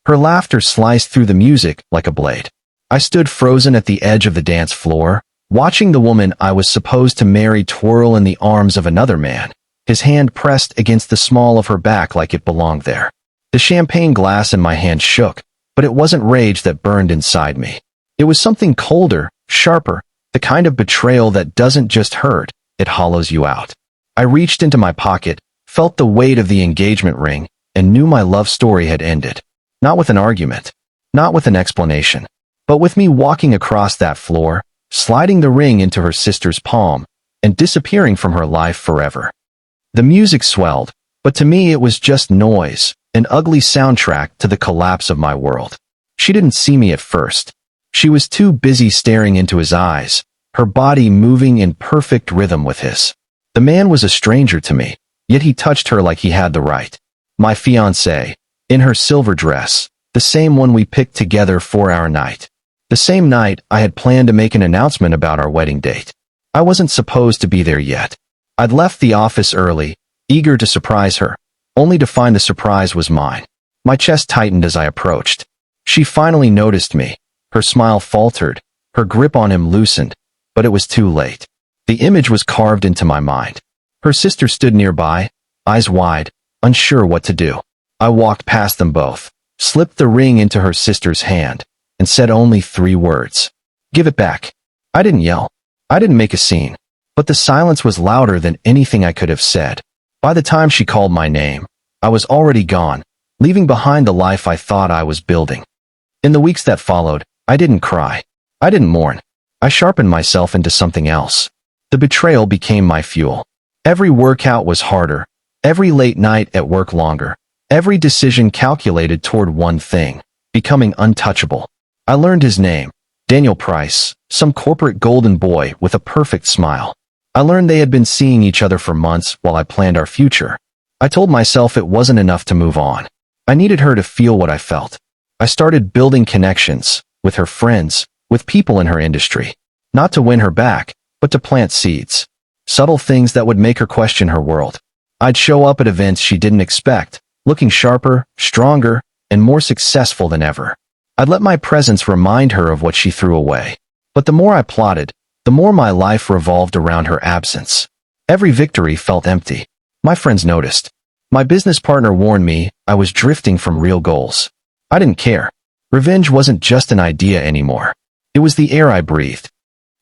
Her laughter sliced through the music like a blade. I stood frozen at the edge of the dance floor, watching the woman I was supposed to marry twirl in the arms of another man, his hand pressed against the small of her back like it belonged there. The champagne glass in my hand shook, but it wasn't rage that burned inside me. It was something colder, sharper, the kind of betrayal that doesn't just hurt, it hollows you out. I reached into my pocket, felt the weight of the engagement ring, and knew my love story had ended. Not with an argument, not with an explanation, but with me walking across that floor, sliding the ring into her sister's palm, and disappearing from her life forever. The music swelled, but to me it was just noise, an ugly soundtrack to the collapse of my world. She didn't see me at first. She was too busy staring into his eyes, her body moving in perfect rhythm with his. The man was a stranger to me, yet he touched her like he had the right. My fiancée, in her silver dress, the same one we picked together for our night. The same night I had planned to make an announcement about our wedding date. I wasn't supposed to be there yet. I'd left the office early, eager to surprise her, only to find the surprise was mine. My chest tightened as I approached. She finally noticed me. Her smile faltered, her grip on him loosened, but it was too late. The image was carved into my mind. Her sister stood nearby, eyes wide, unsure what to do. I walked past them both, slipped the ring into her sister's hand, and said only 3 words. "Give it back." I didn't yell. I didn't make a scene. But the silence was louder than anything I could have said. By the time she called my name, I was already gone, leaving behind the life I thought I was building. In the weeks that followed, I didn't cry. I didn't mourn. I sharpened myself into something else. The betrayal became my fuel. Every workout was harder, every late night at work longer, every decision calculated toward one thing, becoming untouchable. I learned his name, Daniel Price, some corporate golden boy with a perfect smile. I learned they had been seeing each other for months while I planned our future. I told myself it wasn't enough to move on. I needed her to feel what I felt. I started building connections, with her friends, with people in her industry. Not to win her back, but to plant seeds. Subtle things that would make her question her world. I'd show up at events she didn't expect, looking sharper, stronger, and more successful than ever. I'd let my presence remind her of what she threw away. But the more I plotted, the more my life revolved around her absence. Every victory felt empty. My friends noticed. My business partner warned me I was drifting from real goals. I didn't care. Revenge wasn't just an idea anymore. It was the air I breathed.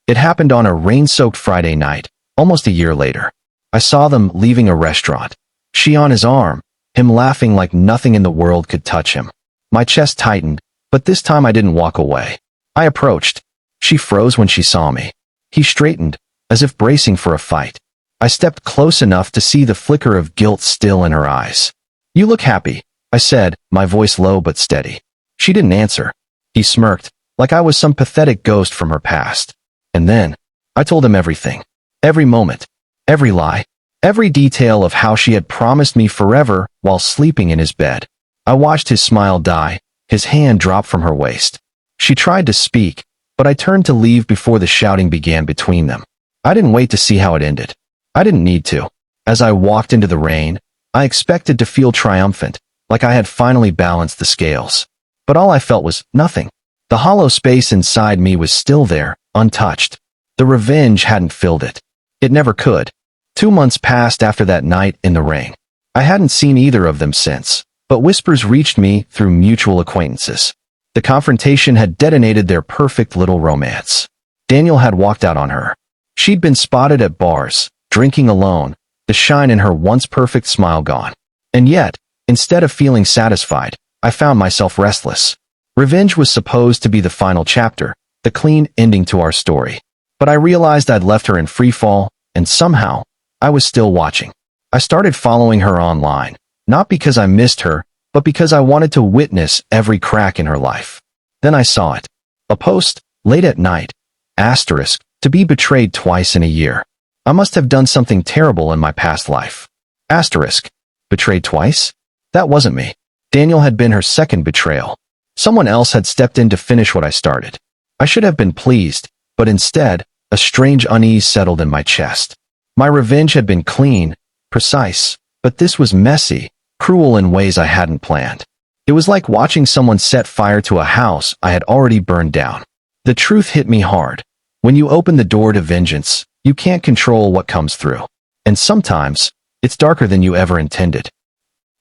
It happened on a rain-soaked Friday night, almost a year later. I saw them leaving a restaurant. She on his arm, him laughing like nothing in the world could touch him. My chest tightened, but this time I didn't walk away. I approached. She froze when she saw me. He straightened, as if bracing for a fight. I stepped close enough to see the flicker of guilt still in her eyes. "You look happy," I said, my voice low but steady. She didn't answer. He smirked, like I was some pathetic ghost from her past. And then, I told him everything. Every moment, every lie, every detail of how she had promised me forever while sleeping in his bed. I watched his smile die, his hand drop from her waist. She tried to speak, but I turned to leave before the shouting began between them. I didn't wait to see how it ended. I didn't need to. As I walked into the rain, I expected to feel triumphant, like I had finally balanced the scales. But all I felt was nothing. The hollow space inside me was still there, untouched. The revenge hadn't filled it. It never could. 2 months passed after that night in the rain. I hadn't seen either of them since, but whispers reached me through mutual acquaintances. The confrontation had detonated their perfect little romance. Daniel had walked out on her. She'd been spotted at bars, drinking alone, the shine in her once perfect smile gone. And yet, instead of feeling satisfied, I found myself restless. Revenge was supposed to be the final chapter, the clean ending to our story. But I realized I'd left her in freefall, and somehow, I was still watching. I started following her online, not because I missed her, but because I wanted to witness every crack in her life. Then I saw it. A post, late at night, asterisk, to be betrayed twice in a year. I must have done something terrible in my past life. Asterisk, betrayed twice? That wasn't me. Daniel had been her second betrayal. Someone else had stepped in to finish what I started. I should have been pleased, but instead, a strange unease settled in my chest. My revenge had been clean, precise, but this was messy, cruel in ways I hadn't planned. It was like watching someone set fire to a house I had already burned down. The truth hit me hard. When you open the door to vengeance, you can't control what comes through. And sometimes, it's darker than you ever intended.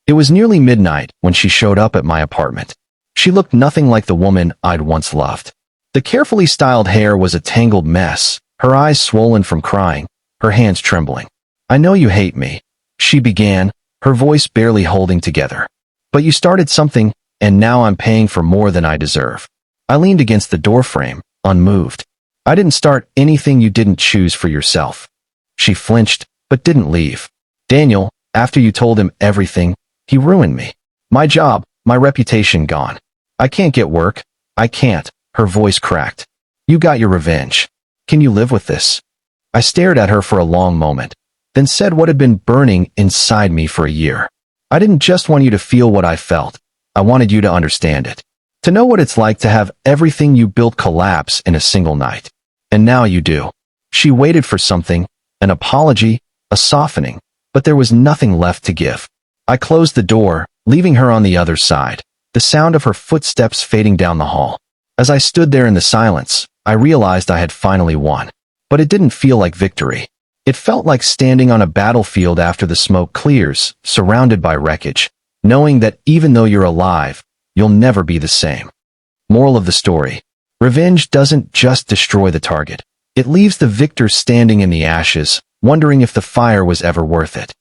It was nearly midnight when she showed up at my apartment. She looked nothing like the woman I'd once loved. The carefully styled hair was a tangled mess, her eyes swollen from crying, her hands trembling. "I know you hate me," she began, her voice barely holding together. "But you started something, and now I'm paying for more than I deserve." I leaned against the doorframe, unmoved. "I didn't start anything you didn't choose for yourself." She flinched, but didn't leave. "Daniel, after you told him everything, he ruined me. My job, my reputation gone. I can't get work. I can't." Her voice cracked. "You got your revenge. Can you live with this?" I stared at her for a long moment, then said what had been burning inside me for a year. "I didn't just want you to feel what I felt. I wanted you to understand it. To know what it's like to have everything you built collapse in a single night. And now you do." She waited for something, an apology, a softening, but there was nothing left to give. I closed the door, leaving her on the other side, the sound of her footsteps fading down the hall. As I stood there in the silence, I realized I had finally won. But it didn't feel like victory. It felt like standing on a battlefield after the smoke clears, surrounded by wreckage, knowing that even though you're alive, you'll never be the same. Moral of the story: revenge doesn't just destroy the target. It leaves the victor standing in the ashes, wondering if the fire was ever worth it.